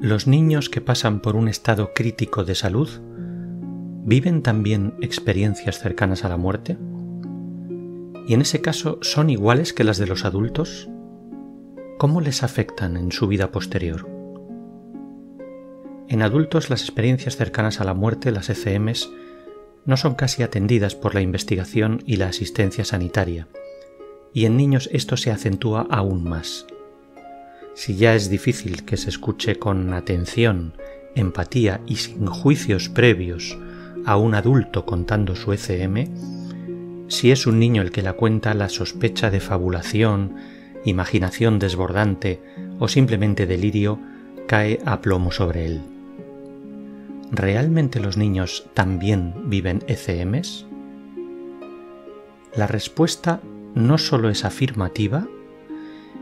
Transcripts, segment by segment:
¿Los niños que pasan por un estado crítico de salud viven también experiencias cercanas a la muerte? Y en ese caso, ¿son iguales que las de los adultos? ¿Cómo les afectan en su vida posterior? En adultos, las experiencias cercanas a la muerte, las ECMs, no son casi atendidas por la investigación y la asistencia sanitaria, y en niños esto se acentúa aún más. Si ya es difícil que se escuche con atención, empatía y sin juicios previos a un adulto contando su ECM, si es un niño el que la cuenta, la sospecha de fabulación, imaginación desbordante o simplemente delirio cae a plomo sobre él. ¿Realmente los niños también viven ECMs? La respuesta no solo es afirmativa,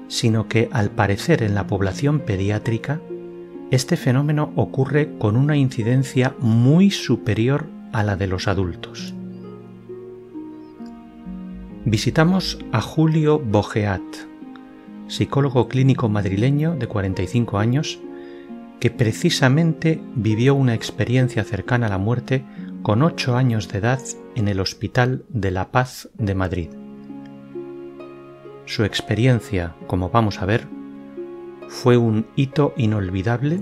sino que al parecer en la población pediátrica este fenómeno ocurre con una incidencia muy superior a la de los adultos. Visitamos a Julio Bogeat, psicólogo clínico madrileño de 45 años, que precisamente vivió una experiencia cercana a la muerte con 8 años de edad en el Hospital de la Paz de Madrid. Su experiencia, como vamos a ver, fue un hito inolvidable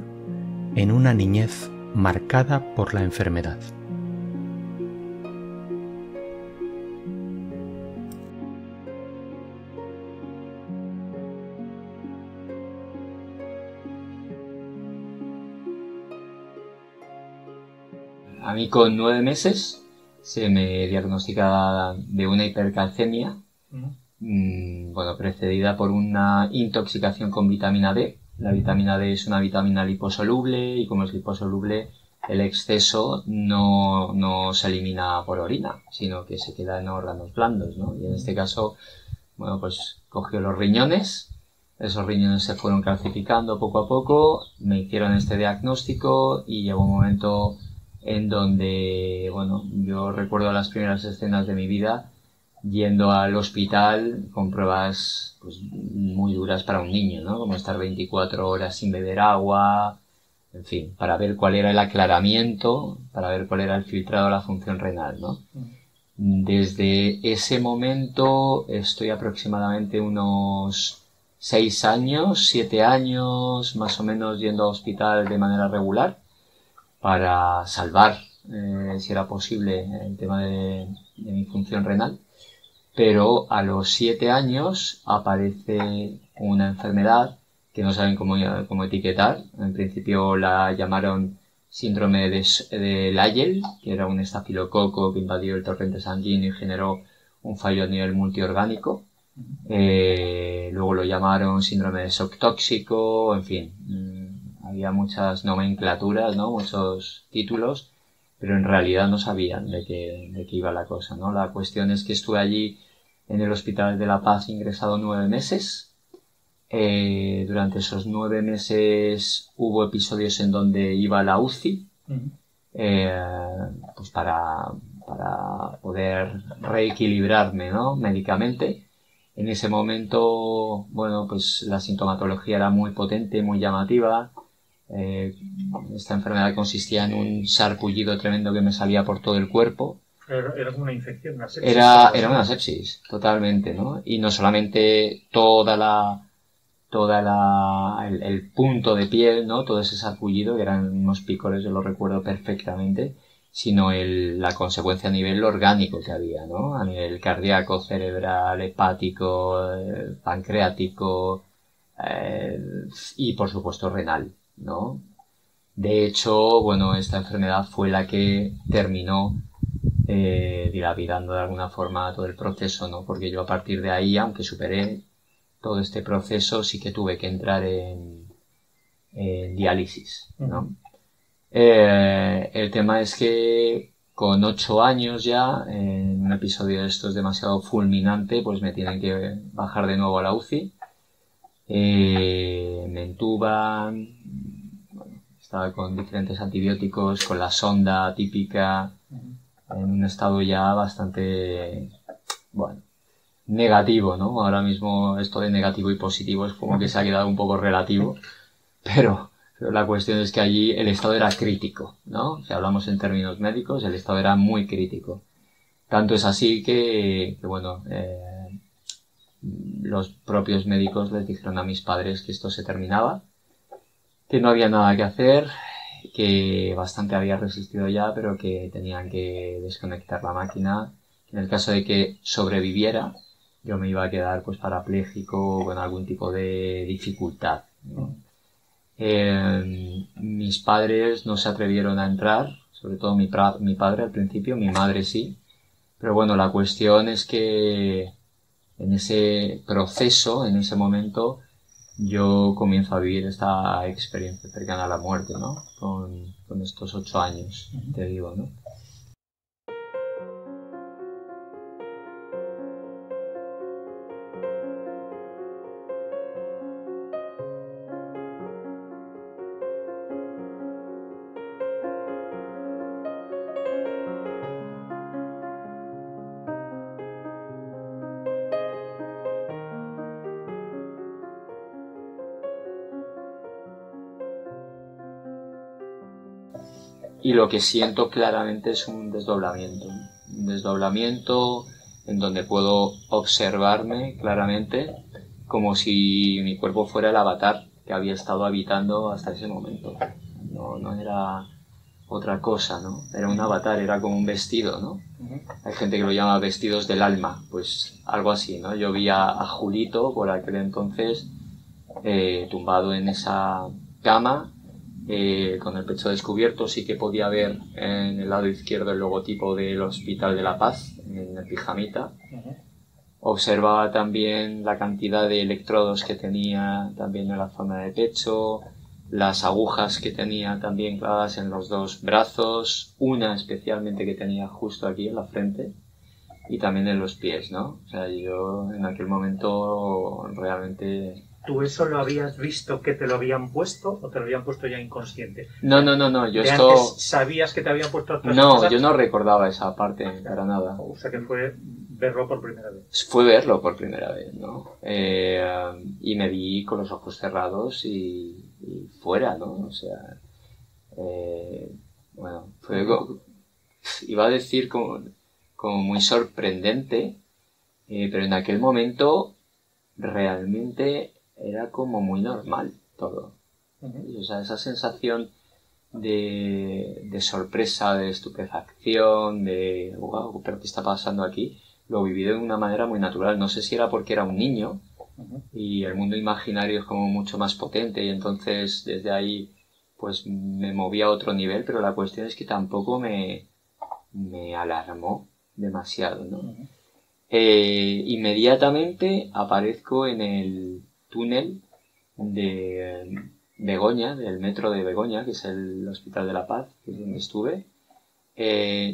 en una niñez marcada por la enfermedad. A mí con 9 meses se me diagnosticaba de una hipercalcemia, precedida por una intoxicación con vitamina D. La vitamina D es una vitamina liposoluble y como es liposoluble, el exceso no se elimina por orina, sino que se queda en órganos blandos, ¿no? Y en este caso, cogió los riñones, esos riñones se fueron calcificando poco a poco, me hicieron este diagnóstico y llegó un momento en donde, yo recuerdo las primeras escenas de mi vida yendo al hospital con pruebas muy duras para un niño, ¿no? Como estar 24 horas sin beber agua, en fin, para ver cuál era el aclaramiento, para ver cuál era el filtrado de la función renal, ¿no? Desde ese momento estoy aproximadamente unos 6 años, 7 años, más o menos yendo a hospital de manera regular para salvar, si era posible, el tema de mi función renal. Pero a los 7 años aparece una enfermedad que no saben cómo etiquetar. En principio la llamaron síndrome de Lyell, que era un estafilococo que invadió el torrente sanguíneo y generó un fallo a nivel multiorgánico. Luego lo llamaron síndrome de shock tóxico, en fin, había muchas nomenclaturas, ¿no? Muchos títulos, pero en realidad no sabían de qué iba la cosa, ¿no? La cuestión es que estuve allí en el Hospital de la Paz ingresado 9 meses. Durante esos 9 meses hubo episodios en donde iba a la UCI, para poder reequilibrarme, ¿no? Médicamente. En ese momento, la sintomatología era muy potente, muy llamativa. Esta enfermedad consistía en un sarpullido tremendo que me salía por todo el cuerpo. Era como una infección, una sepsis. Era una sepsis, totalmente, ¿no? Y no solamente el punto de piel, ¿no? Todo ese sarpullido, que eran unos picores, yo lo recuerdo perfectamente, sino la consecuencia a nivel orgánico que había, ¿no? A nivel cardíaco, cerebral, hepático, pancreático, y por supuesto renal, ¿no? De hecho, esta enfermedad fue la que terminó dilapidando de alguna forma todo el proceso, ¿no? Porque yo a partir de ahí, aunque superé todo este proceso, sí que tuve que entrar en diálisis, ¿no? El tema es que con 8 años ya, en un episodio de estos demasiado fulminante, pues me tienen que bajar de nuevo a la UCI, me entuban, estaba con diferentes antibióticos, con la sonda típica, en un estado ya bastante, negativo, ¿no? Ahora mismo esto de negativo y positivo es como que se ha quedado un poco relativo, pero Pero la cuestión es que allí el estado era crítico, ¿no? Si hablamos en términos médicos, el estado era muy crítico. Tanto es así que bueno, los propios médicos les dijeron a mis padres que esto se terminaba, que no había nada que hacer, que bastante había resistido ya, pero que tenían que desconectar la máquina. En el caso de que sobreviviera, yo me iba a quedar pues parapléjico o con algún tipo de dificultad, ¿no? Mis padres no se atrevieron a entrar, sobre todo mi padre al principio, mi madre sí, pero bueno, la cuestión es que en ese proceso, en ese momento, yo comienzo a vivir esta experiencia cercana a la muerte, ¿no? Con estos 8 años, te digo, ¿no? Y lo que siento claramente es un desdoblamiento, ¿no? Un desdoblamiento en donde puedo observarme claramente como si mi cuerpo fuera el avatar que había estado habitando hasta ese momento. No era otra cosa, ¿no? Era un avatar, era como un vestido, ¿no? Hay gente que lo llama vestidos del alma, pues algo así, ¿no? Yo vi a Julito por aquel entonces tumbado en esa cama, con el pecho descubierto. Sí que podía ver en el lado izquierdo el logotipo del Hospital de la Paz, en el pijamita. Observaba también la cantidad de electrodos que tenía también en la zona de pecho, las agujas que tenía también clavadas en los 2 brazos, una especialmente que tenía justo aquí en la frente y también en los pies, ¿no? O sea, yo en aquel momento realmente... ¿Tú eso lo habías visto que te lo habían puesto o te lo habían puesto ya inconsciente? No, yo ¿De esto... antes sabías que te habían puesto otras No, cosas? yo no recordaba esa parte para nada. O sea que fue verlo por primera vez. Fue verlo por primera vez, ¿no? Y me vi con los ojos cerrados y fuera, ¿no? O sea, bueno, fue, iba a decir como muy sorprendente, pero en aquel momento realmente era como muy normal todo. O sea, esa sensación de sorpresa, de estupefacción, de wow, pero ¿qué está pasando aquí? Lo viví de una manera muy natural. No sé si era porque era un niño y el mundo imaginario es como mucho más potente y entonces desde ahí pues me moví a otro nivel, pero la cuestión es que tampoco me alarmó demasiado, ¿no? Inmediatamente aparezco en el túnel de Begoña, del metro de Begoña, que es el Hospital de la Paz, que es donde estuve.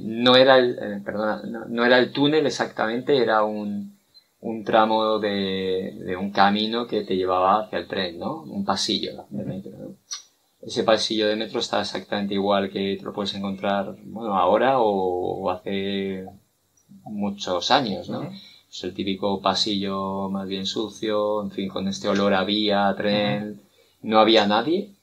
No era el túnel exactamente, era un tramo de un camino que te llevaba hacia el tren, ¿no? Un pasillo de metro, ¿no? Ese pasillo de metro está exactamente igual que te lo puedes encontrar, bueno, ahora o hace muchos años, ¿no? Es el típico pasillo más bien sucio, en fin, con este olor a vía, a tren. No había nadie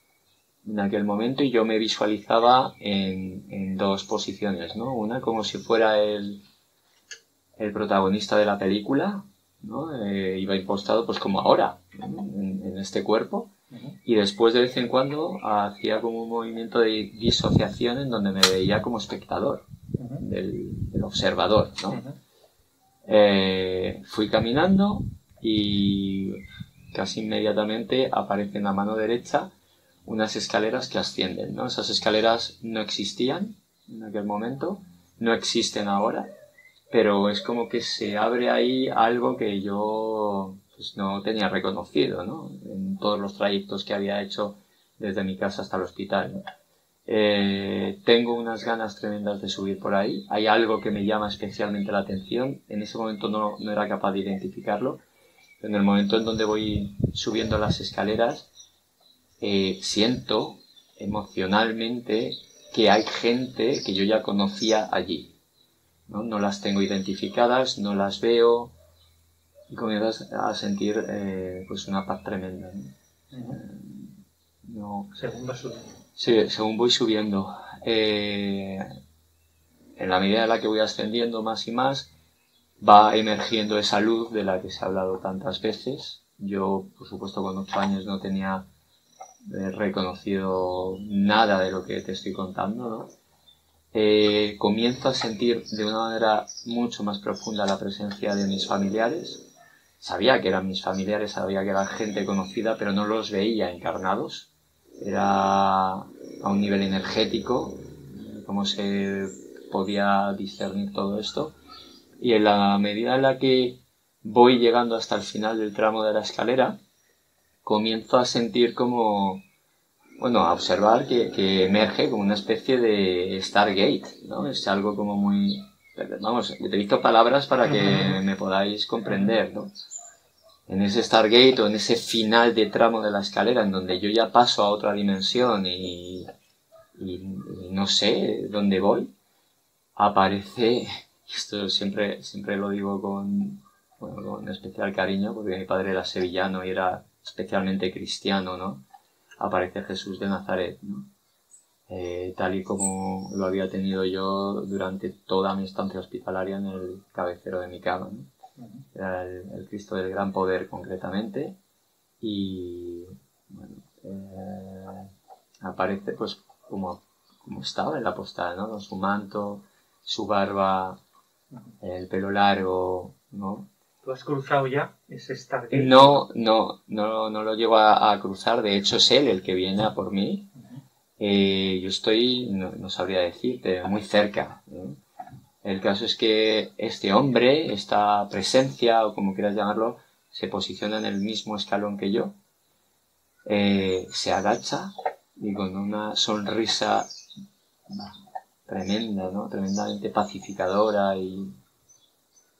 en aquel momento y yo me visualizaba en 2 posiciones, ¿no? Una como si fuera el protagonista de la película, ¿no? Iba impostado pues como ahora, ¿no? en este cuerpo, y después de vez en cuando hacía como un movimiento de disociación en donde me veía como espectador del observador, ¿no? Fui caminando y casi inmediatamente aparece en la mano derecha unas escaleras que ascienden, ¿no? Esas escaleras no existían en aquel momento, no existen ahora, pero es como que se abre ahí algo que yo pues no tenía reconocido, ¿no? En todos los trayectos que había hecho desde mi casa hasta el hospital, ¿no? Tengo unas ganas tremendas de subir por ahí. Hay algo que me llama especialmente la atención. En ese momento no era capaz de identificarlo. Pero en el momento en donde voy subiendo las escaleras, siento emocionalmente que hay gente que yo ya conocía allí, ¿no? No las tengo identificadas, no las veo y comienzas a sentir pues una paz tremenda, ¿no? No, Según va subiendo. sí, según voy subiendo. En la medida en la que voy ascendiendo más y más, va emergiendo esa luz de la que se ha hablado tantas veces. Yo, por supuesto, con 8 años no tenía reconocido nada de lo que te estoy contando, ¿no? Comienzo a sentir de una manera mucho más profunda la presencia de mis familiares. Sabía que eran mis familiares, sabía que eran gente conocida, pero no los veía encarnados. Era a un nivel energético, cómo se podía discernir todo esto. Y en la medida en la que voy llegando hasta el final del tramo de la escalera, comienzo a sentir como, bueno, a observar que emerge como una especie de Stargate, ¿no? Es algo como muy... Vamos, utilizo palabras para que me podáis comprender, ¿no? En ese Stargate o en ese final de tramo de la escalera en donde yo ya paso a otra dimensión y no sé dónde voy, aparece, esto siempre lo digo con especial cariño, porque mi padre era sevillano y era especialmente cristiano, ¿no? Aparece Jesús de Nazaret, ¿no? Tal y como lo había tenido yo durante toda mi estancia hospitalaria en el cabecero de mi cama, ¿no? Era el Cristo del Gran Poder, concretamente, y bueno, aparece pues como estaba en la postal, ¿no? Con su manto, su barba, el pelo largo, ¿no? ¿Tú has cruzado ya ese Stargate? No lo llego a cruzar, de hecho es él el que viene a por mí. Yo estoy, no sabría decirte, muy cerca, ¿no? El caso es que este hombre, esta presencia, o como quieras llamarlo, se posiciona en el mismo escalón que yo, se agacha y con una sonrisa tremenda, ¿no? Tremendamente pacificadora y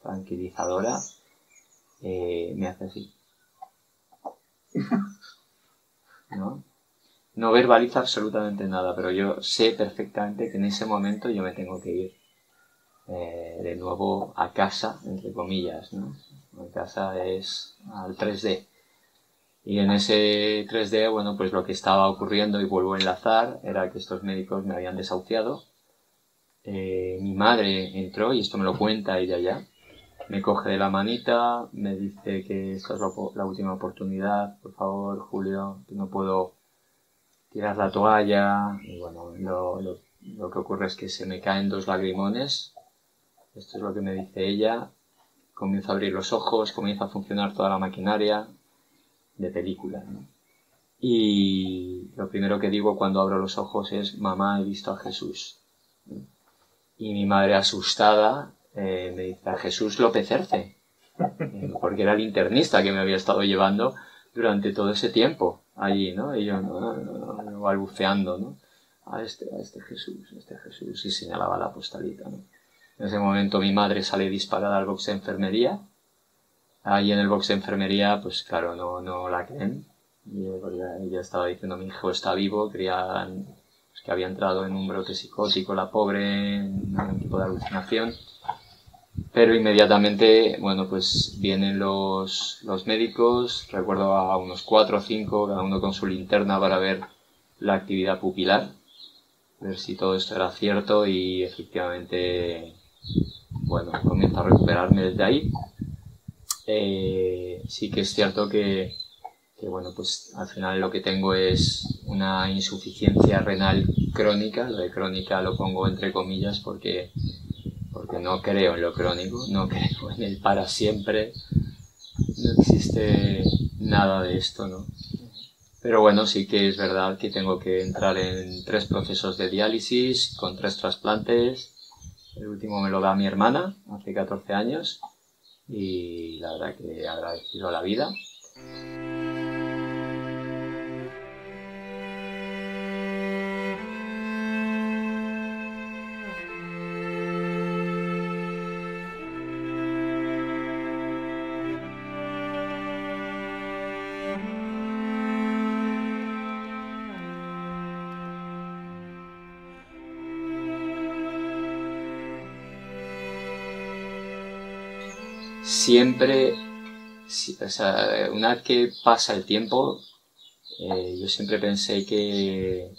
tranquilizadora, me hace así, ¿no? No verbaliza absolutamente nada, pero yo sé perfectamente que en ese momento yo me tengo que ir de nuevo a casa, entre comillas, ¿no? A casa es al 3D. Y en ese 3D, bueno, pues lo que estaba ocurriendo, y vuelvo a enlazar, era que estos médicos me habían desahuciado. Mi madre entró, y esto me lo cuenta ella ya, me coge de la manita, me dice que esta es la última oportunidad, por favor, Julio, que no puedo tirar la toalla. Y bueno, lo que ocurre es que se me caen 2 lagrimones. Esto es lo que me dice ella. Comienzo a abrir los ojos, comienza a funcionar toda la maquinaria de película, ¿no? Y lo primero que digo cuando abro los ojos es: mamá, he visto a Jesús. Y mi madre, asustada, me dice: a Jesús López Erce, porque era el internista que me había estado llevando durante todo ese tiempo allí, ¿no? Y yo no, balbuceando, ¿no? A este Jesús, y señalaba la postalita, ¿no? En ese momento mi madre sale disparada al box de enfermería. Ahí en el box de enfermería, pues claro, no la creen. Y ella estaba diciendo: mi hijo está vivo. Creían pues, que había entrado en un brote psicótico, la pobre, en algún tipo de alucinación. Pero inmediatamente, bueno, pues vienen los médicos, recuerdo a unos 4 o 5, cada uno con su linterna para ver la actividad pupilar, ver si todo esto era cierto, y efectivamente, bueno, comienzo a recuperarme desde ahí. Sí que es cierto que, bueno, pues al final lo que tengo es una insuficiencia renal crónica. Lo de crónica lo pongo entre comillas porque no creo en lo crónico, no creo en el para siempre, no existe nada de esto, ¿no? Pero bueno, sí que es verdad que tengo que entrar en 3 procesos de diálisis con 3 trasplantes. El último me lo da mi hermana hace 14 años y la verdad que he agradecido a la vida. Siempre, o sea, una vez que pasa el tiempo, Yo siempre pensé que,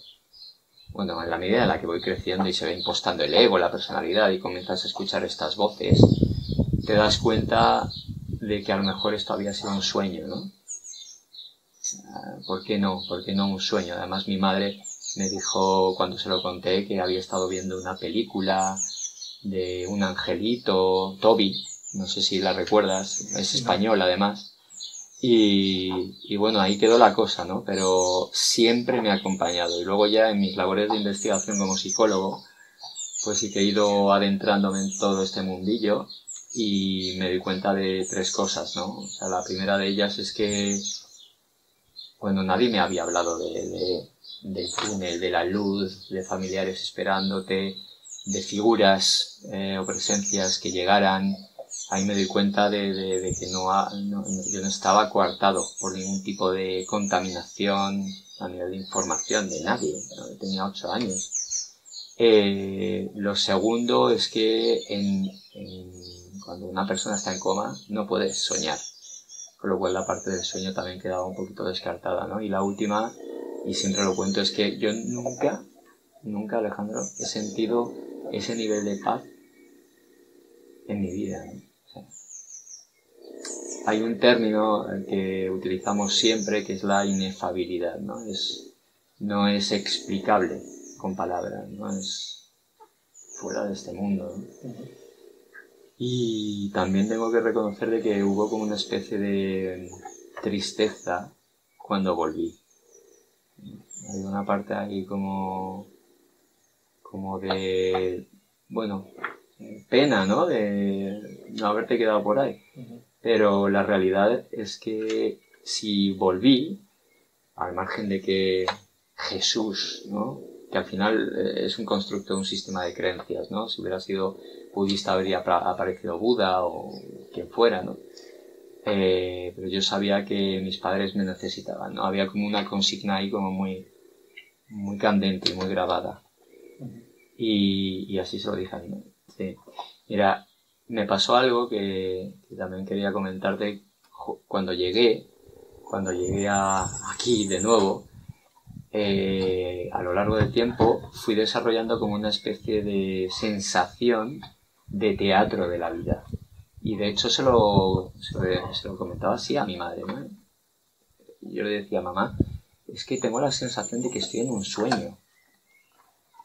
bueno, en la medida en la que voy creciendo y se va impostando el ego, la personalidad, y comienzas a escuchar estas voces, te das cuenta de que a lo mejor esto había sido un sueño, ¿no? ¿Por qué no? ¿Por qué no un sueño? Además, mi madre me dijo, cuando se lo conté, que había estado viendo una película de un angelito, Toby, no sé si la recuerdas, es español además, y bueno, ahí quedó la cosa, ¿no? Pero siempre me ha acompañado, y luego ya en mis labores de investigación como psicólogo, pues sí que he ido adentrándome en todo este mundillo, y me doy cuenta de 3 cosas, ¿no? O sea, la primera de ellas es que, bueno, nadie me había hablado del túnel, de la luz, de familiares esperándote, de figuras o presencias que llegaran. Ahí me doy cuenta de que yo no estaba coartado por ningún tipo de contaminación a nivel de información de nadie, ¿no? Tenía 8 años. Lo segundo es que cuando una persona está en coma no puedes soñar, con lo cual la parte del sueño también quedaba un poquito descartada, ¿no? Y la última, y siempre lo cuento, es que yo nunca, Alejandro, he sentido ese nivel de paz en mi vida, ¿no? O sea, hay un término que utilizamos siempre que es la inefabilidad, ¿no? No es explicable con palabras, no es fuera de este mundo, ¿no? Y también tengo que reconocer de que hubo como una especie de tristeza cuando volví. Hay una parte ahí como de, bueno, pena, ¿no? De no haberte quedado por ahí. Pero la realidad es que si volví, al margen de que Jesús, ¿no? Que al final es un constructo de un sistema de creencias, ¿no? Si hubiera sido budista habría aparecido Buda o quien fuera, ¿no? Pero yo sabía que mis padres me necesitaban, ¿no? Había como una consigna ahí como muy candente y muy grabada. Y así se lo dije a mi madre. Sí. Mira, me pasó algo que también quería comentarte cuando llegué aquí de nuevo. A lo largo del tiempo fui desarrollando como una especie de sensación de teatro de la vida. Y de hecho se lo comentaba así a mi madre, ¿no? Yo le decía, mamá, es que tengo la sensación de que estoy en un sueño.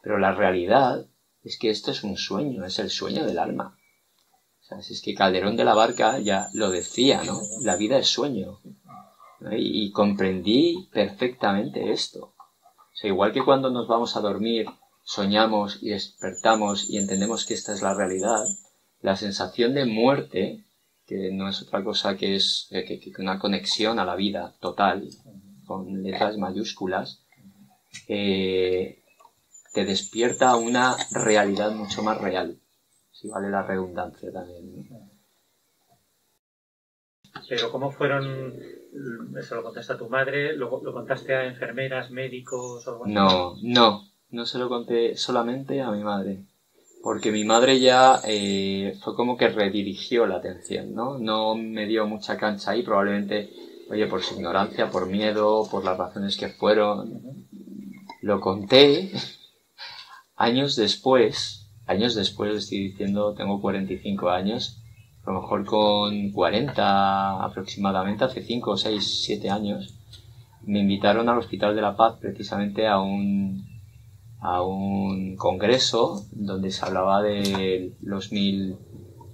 Pero la realidad es que esto es un sueño, es el sueño del alma. O sea, si es que Calderón de la Barca ya lo decía, ¿no? La vida es sueño. ¿No? Y comprendí perfectamente esto. O sea, igual que cuando nos vamos a dormir, soñamos y despertamos y entendemos que esta es la realidad, la sensación de muerte, que no es otra cosa que es que una conexión a la vida total, con letras mayúsculas, te despierta una realidad mucho más real, si vale la redundancia también, ¿no? Pero ¿cómo fueron? ¿Se lo contaste a tu madre? ¿Lo contaste a enfermeras, médicos o algo así? No se lo conté solamente a mi madre. Porque mi madre ya fue como que redirigió la atención, ¿no? No me dio mucha cancha ahí, probablemente, oye, por su ignorancia, por miedo, por las razones que fueron. Lo conté años después, estoy diciendo, tengo 45 años, a lo mejor con 40 aproximadamente, hace 5, 6, 7 años, me invitaron al Hospital de la Paz precisamente a un congreso donde se hablaba de los 1000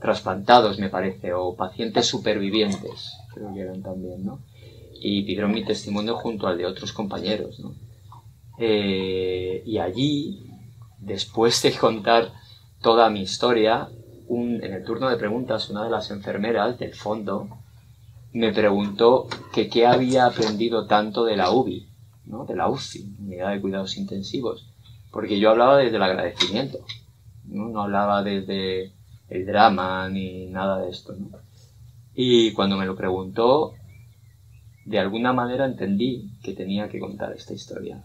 trasplantados, me parece, o pacientes supervivientes, creo que eran también, ¿no? Y pidieron mi testimonio junto al de otros compañeros, ¿no? Y allí, después de contar toda mi historia, en el turno de preguntas, una de las enfermeras del fondo me preguntó que qué había aprendido tanto de la UBI, ¿no? De la UCI, Unidad de Cuidados Intensivos, porque yo hablaba desde el agradecimiento, no hablaba desde el drama ni nada de esto, ¿no? Y cuando me lo preguntó, de alguna manera entendí que tenía que contar esta historia.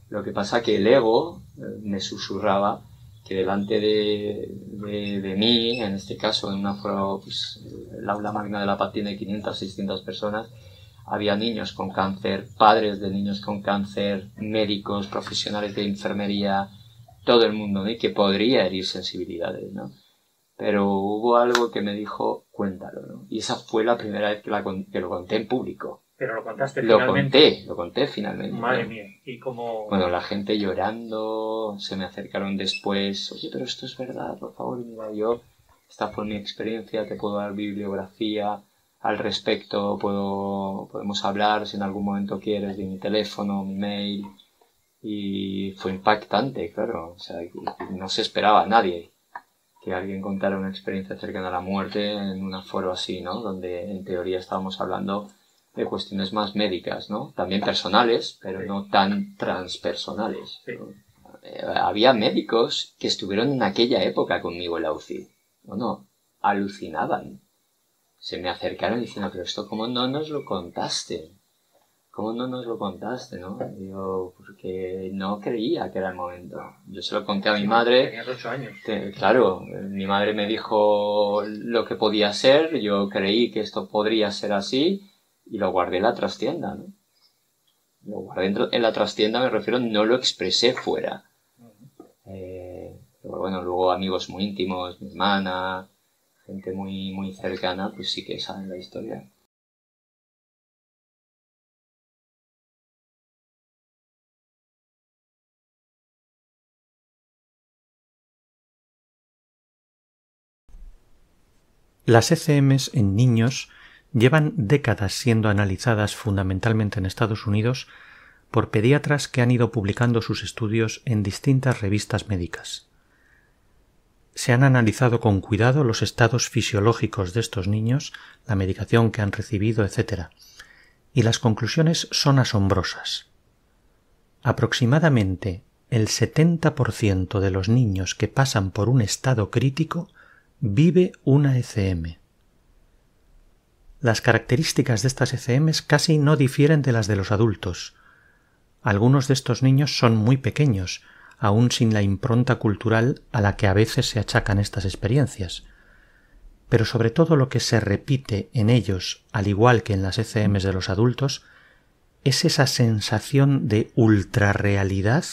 Lo que pasa que el ego me susurraba que delante de mí, en este caso en un aforo, pues el aula magna de la paz tiene 500, 600 personas, había niños con cáncer, padres de niños con cáncer, médicos, profesionales de enfermería, todo el mundo, ¿no? Y que podría herir sensibilidades, ¿no? Pero hubo algo que me dijo, cuéntalo, ¿no? Y esa fue la primera vez que lo conté en público. Pero lo contaste finalmente. Lo conté finalmente. Madre ¿no? mía. ¿Y cómo...? Bueno, la gente llorando, se me acercaron después, oye, pero esto es verdad, por favor, mira, esta fue mi experiencia, te puedo dar bibliografía al respecto, podemos hablar si en algún momento quieres de mi teléfono, mi mail. Y fue impactante, claro, o sea, no se esperaba a nadie que alguien contara una experiencia cercana a la muerte en un aforo así, ¿no? Donde en teoría estábamos hablando de cuestiones más médicas, ¿no? También personales, pero no tan transpersonales, ¿no? Había médicos que estuvieron en aquella época conmigo en la UCI. Bueno, alucinaban. Se me acercaron diciendo, pero esto, ¿cómo no nos lo contaste? ¿Cómo no nos lo contaste, no? Digo, porque no creía que era el momento. Yo se lo conté a mi madre. Tenías 8 años. Claro, mi madre me dijo lo que podía ser, yo creí que esto podría ser así y lo guardé en la trastienda, ¿no? Lo guardé en la trastienda, me refiero, no lo expresé fuera. Pero bueno, luego amigos muy íntimos, mi hermana, gente muy, muy cercana, pues sí que saben la historia. Las ECMs en niños llevan décadas siendo analizadas fundamentalmente en Estados Unidos por pediatras que han ido publicando sus estudios en distintas revistas médicas. Se han analizado con cuidado los estados fisiológicos de estos niños, la medicación que han recibido, etc. Y las conclusiones son asombrosas. Aproximadamente el 70% de los niños que pasan por un estado crítico vive una ECM. Las características de estas ECMs casi no difieren de las de los adultos. Algunos de estos niños son muy pequeños, aún sin la impronta cultural a la que a veces se achacan estas experiencias. Pero sobre todo lo que se repite en ellos, al igual que en las ECMs de los adultos, es esa sensación de ultrarrealidad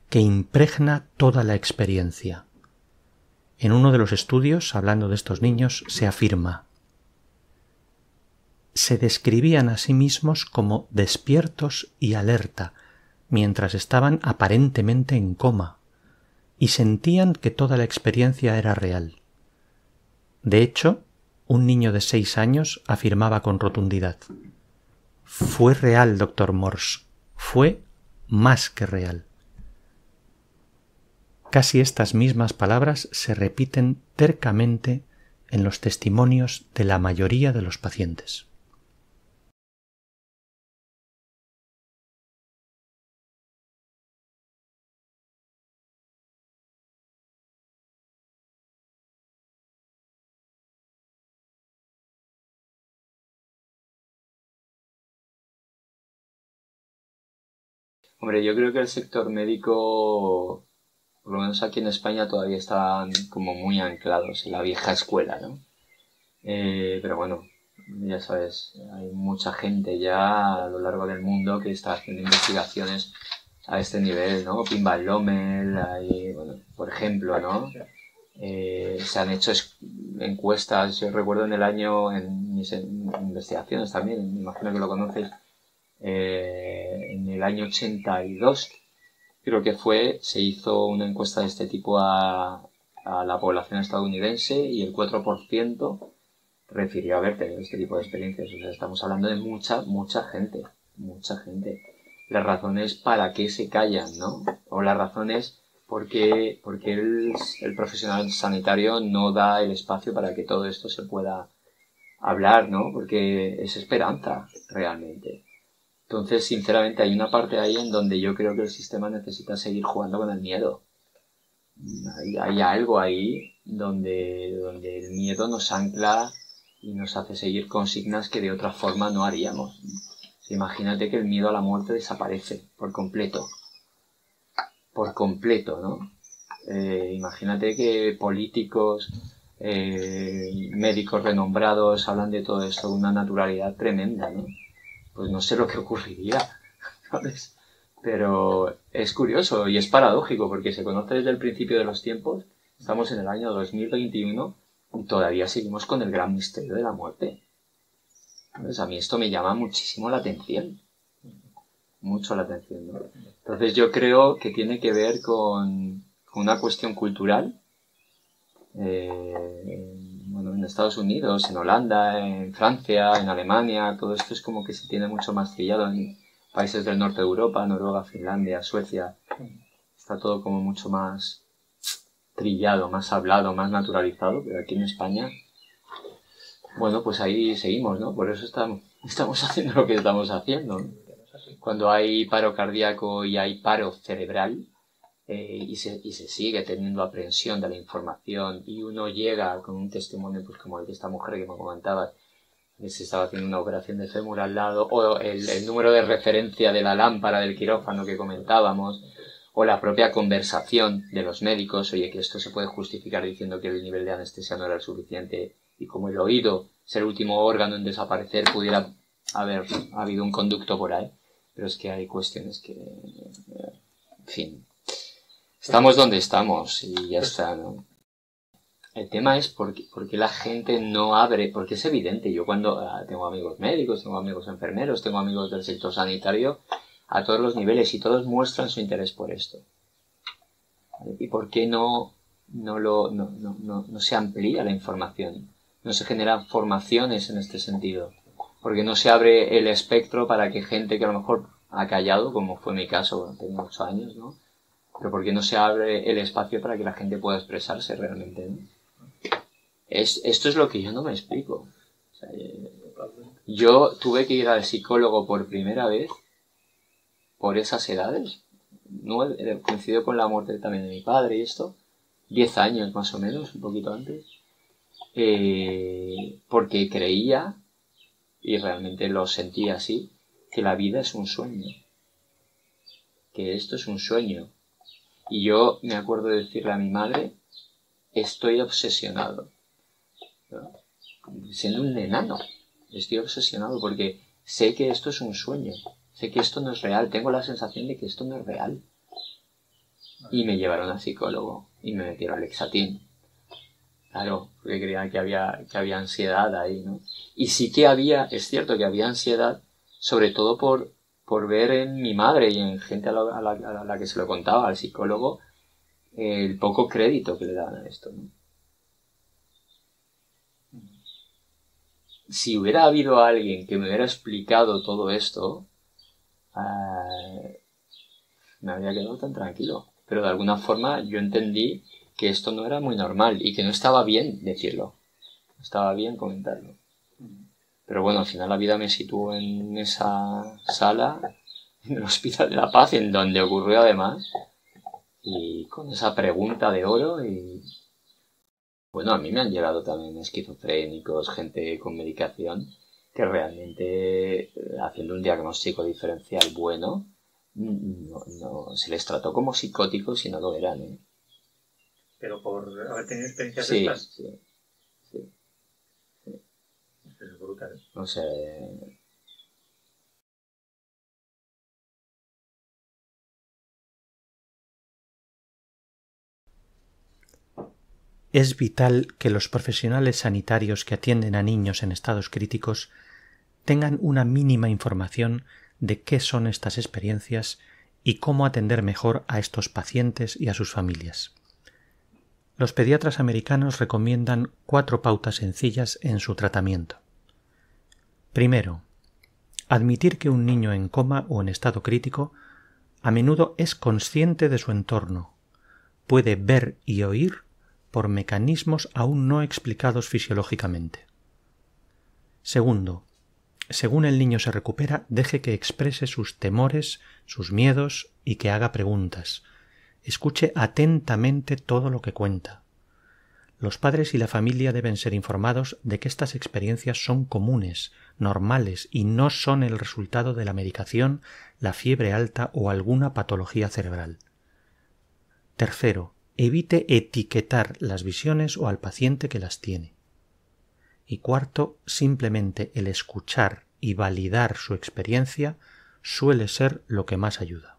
que impregna toda la experiencia. En uno de los estudios, hablando de estos niños, se afirma: se describían a sí mismos como despiertos y alerta, mientras estaban aparentemente en coma, y sentían que toda la experiencia era real. De hecho, un niño de 6 años afirmaba con rotundidad: «Fue real, Dr. Morse, fue más que real». Casi estas mismas palabras se repiten tercamente en los testimonios de la mayoría de los pacientes. Hombre, yo creo que el sector médico, por lo menos aquí en España, todavía están como muy anclados en la vieja escuela, ¿no? Pero bueno, ya sabes, hay mucha gente ya a lo largo del mundo que está haciendo investigaciones a este nivel, ¿no? Pinball Lommel, hay, bueno, por ejemplo, ¿no? Se han hecho encuestas, yo recuerdo en mis investigaciones también, me imagino que lo conoces, en el año 82, creo que se hizo una encuesta de este tipo a la población estadounidense y el 4% refirió a haber tenido este tipo de experiencias. O sea, estamos hablando de mucha gente. Las razones para qué se callan, ¿no? O las razones porque el profesional sanitario no da el espacio para que todo esto se pueda hablar, ¿no? Porque es esperanza, realmente. Entonces, sinceramente, hay una parte ahí en donde yo creo que el sistema necesita seguir jugando con el miedo. Hay algo ahí donde el miedo nos ancla y nos hace seguir consignas que de otra forma no haríamos. Imagínate que el miedo a la muerte desaparece por completo. Por completo, ¿no? Imagínate que políticos, médicos renombrados hablan de todo esto con una naturalidad tremenda, ¿no? pues no sé lo que ocurriría, ¿sabes? Pero es curioso y es paradójico porque se conoce desde el principio de los tiempos, estamos en el año 2021 y todavía seguimos con el gran misterio de la muerte. Entonces, a mí esto me llama muchísimo la atención, mucho la atención, ¿no? Entonces yo creo que tiene que ver con una cuestión cultural, bueno, en Estados Unidos, en Holanda, en Francia, en Alemania, todo esto es como que se tiene mucho más trillado en países del norte de Europa, Noruega, Finlandia, Suecia, está todo como mucho más trillado, más hablado, más naturalizado, pero aquí en España, bueno, pues ahí seguimos, ¿no? Por eso estamos haciendo lo que estamos haciendo, ¿no? Cuando hay paro cardíaco y hay paro cerebral, y se sigue teniendo aprehensión de la información y uno llega con un testimonio pues como el de esta mujer que me comentaba, que se estaba haciendo una operación de fémur al lado, o el número de referencia de la lámpara del quirófano que comentábamos, o la propia conversación de los médicos, oye, que esto se puede justificar diciendo que el nivel de anestesia no era el suficiente y como el oído es el último órgano en desaparecer, pudiera haber habido un conducto por ahí, pero es que hay cuestiones que, en fin, estamos donde estamos y ya está, ¿no? El tema es por qué la gente no abre, porque es evidente, yo cuando tengo amigos médicos, tengo amigos enfermeros, tengo amigos del sector sanitario, a todos los niveles, y todos muestran su interés por esto. ¿Vale? ¿Y por qué no se amplía la información? No se generan formaciones en este sentido. Porque no se abre el espectro para que gente que a lo mejor ha callado, como fue mi caso, bueno, tengo 8 años, ¿no? Pero ¿por qué no se abre el espacio para que la gente pueda expresarse realmente, ¿no? Esto es lo que yo no me explico. O sea, yo tuve que ir al psicólogo por primera vez por esas edades. No coincidió con la muerte también de mi padre y esto. 10 años más o menos, un poquito antes. Porque creía, y realmente lo sentía así, que la vida es un sueño. Que esto es un sueño. Y yo me acuerdo de decirle a mi madre, estoy obsesionado. ¿No? Siendo un enano, estoy obsesionado porque sé que esto es un sueño, sé que esto no es real, tengo la sensación de que esto no es real. Y me llevaron al psicólogo y me metieron al Lexatin. Claro, porque creían que había ansiedad ahí, ¿no? Y sí que es cierto que había ansiedad, sobre todo por ver en mi madre y en gente a la que se lo contaba, al psicólogo, el poco crédito que le daban a esto, ¿no? Si hubiera habido alguien que me hubiera explicado todo esto, me habría quedado tan tranquilo. Pero de alguna forma yo entendí que esto no era muy normal y que no estaba bien decirlo. No estaba bien comentarlo. Pero bueno, al final la vida me situó en esa sala, en el Hospital de la Paz, en donde ocurrió además, y con esa pregunta de oro y... Bueno, a mí me han llegado también esquizofrénicos, gente con medicación, que realmente, haciendo un diagnóstico diferencial bueno, no se les trató como psicóticos y no lo eran, ¿eh? Pero por haber tenido experiencias Sí, estas. sí. Eso es brutal. No sé. Es vital que los profesionales sanitarios que atienden a niños en estados críticos tengan una mínima información de qué son estas experiencias y cómo atender mejor a estos pacientes y a sus familias. Los pediatras americanos recomiendan 4 pautas sencillas en su tratamiento. Primero, admitir que un niño en coma o en estado crítico a menudo es consciente de su entorno, puede ver y oír por mecanismos aún no explicados fisiológicamente. Segundo, según el niño se recupera, deje que exprese sus temores, sus miedos y que haga preguntas. Escuche atentamente todo lo que cuenta. Los padres y la familia deben ser informados de que estas experiencias son comunes, normales y no son el resultado de la medicación, la fiebre alta o alguna patología cerebral. Tercero, evite etiquetar las visiones o al paciente que las tiene. Y cuarto, simplemente el escuchar y validar su experiencia suele ser lo que más ayuda.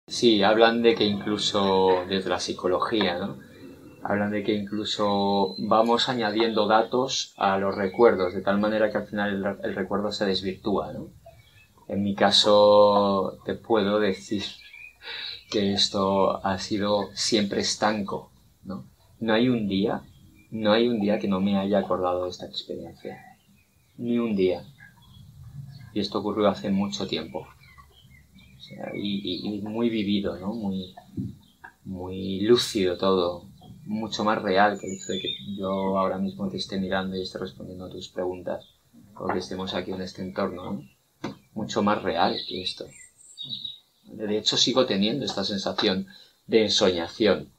Sí, hablan de que incluso desde la psicología, ¿no? Hablan de que incluso vamos añadiendo datos a los recuerdos, de tal manera que al final el recuerdo se desvirtúa, ¿no? En mi caso te puedo decir que esto ha sido siempre estanco, ¿no? No hay un día que no me haya acordado de esta experiencia. Ni un día. Y esto ocurrió hace mucho tiempo. O sea, y muy vivido, ¿no? Muy lúcido todo. Mucho más real que el hecho de que yo ahora mismo te esté mirando y esté respondiendo a tus preguntas. O que estemos aquí en este entorno, ¿no? Mucho más real que esto. De hecho, sigo teniendo esta sensación de ensoñación.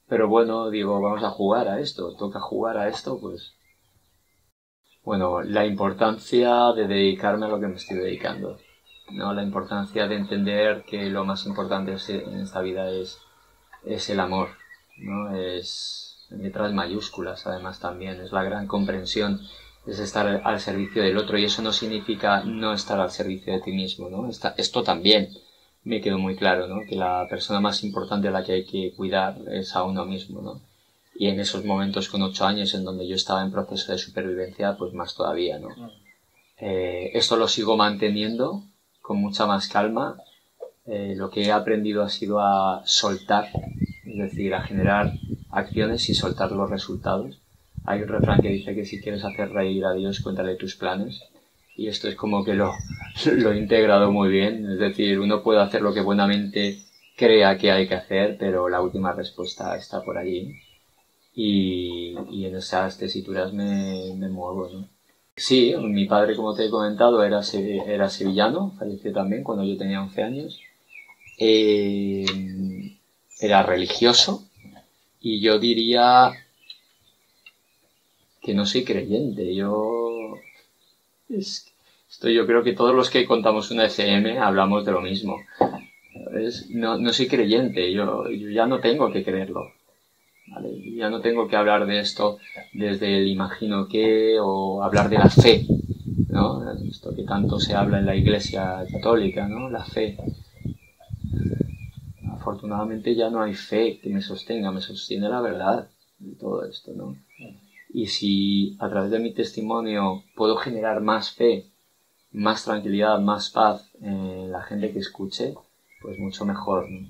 Pero bueno, digo, vamos a jugar a esto. Toca jugar a esto, pues... Bueno, la importancia de dedicarme a lo que me estoy dedicando, ¿no? La importancia de entender que lo más importante en esta vida es el amor, ¿no? Es en letras mayúsculas, además también. Es la gran comprensión, es estar al servicio del otro, y eso no significa no estar al servicio de ti mismo, ¿no? Esto también me quedó muy claro, ¿no? Que la persona más importante a la que hay que cuidar es a uno mismo, ¿no? Y en esos momentos con 8 años en donde yo estaba en proceso de supervivencia, pues más todavía, ¿no? Esto lo sigo manteniendo con mucha más calma. Lo que he aprendido ha sido a soltar, es decir, a generar acciones y soltar los resultados. Hay un refrán que dice que si quieres hacer reír a Dios, cuéntale tus planes. Y esto es como que lo he integrado muy bien. Es decir, uno puede hacer lo que buenamente crea que hay que hacer, pero la última respuesta está por allí. Y en esas tesituras me muevo, ¿no? Sí, mi padre, como te he comentado, era sevillano, falleció también cuando yo tenía 11 años. Era religioso, y yo diría que no soy creyente. Yo creo que todos los que contamos una FM hablamos de lo mismo. No soy creyente, yo ya no tengo que creerlo. ¿Vale? Ya no tengo que hablar de esto desde el imagino que, o hablar de la fe, ¿no? Esto que tanto se habla en la Iglesia católica, ¿no? La fe. Afortunadamente ya no hay fe que me sostenga, me sostiene la verdad de todo esto, ¿no? Y si a través de mi testimonio puedo generar más fe, más tranquilidad, más paz en la gente que escuche, pues mucho mejor, ¿no?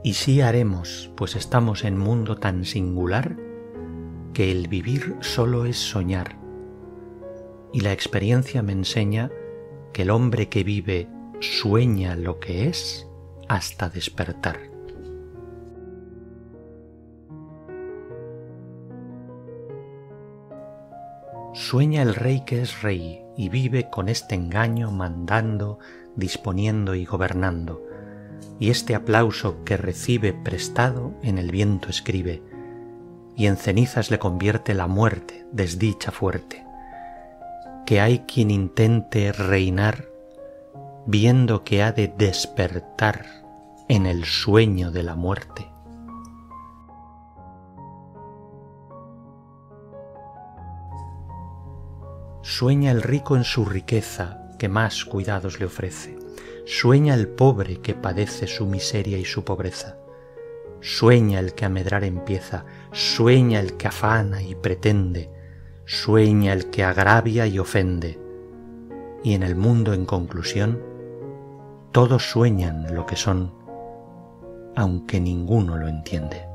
Y sí haremos, pues estamos en mundo tan singular que el vivir solo es soñar. Y la experiencia me enseña que el hombre que vive sueña lo que es hasta despertar. Sueña el rey que es rey y vive con este engaño mandando, disponiendo y gobernando. Y este aplauso que recibe prestado en el viento escribe, y en cenizas le convierte la muerte, desdicha fuerte. Que hay quien intente reinar, viendo que ha de despertar en el sueño de la muerte. Sueña el rico en su riqueza, que más cuidados le ofrece. Sueña el pobre que padece su miseria y su pobreza. Sueña el que a medrar empieza, sueña el que afana y pretende, sueña el que agravia y ofende. Y en el mundo, en conclusión, todos sueñan lo que son, aunque ninguno lo entiende.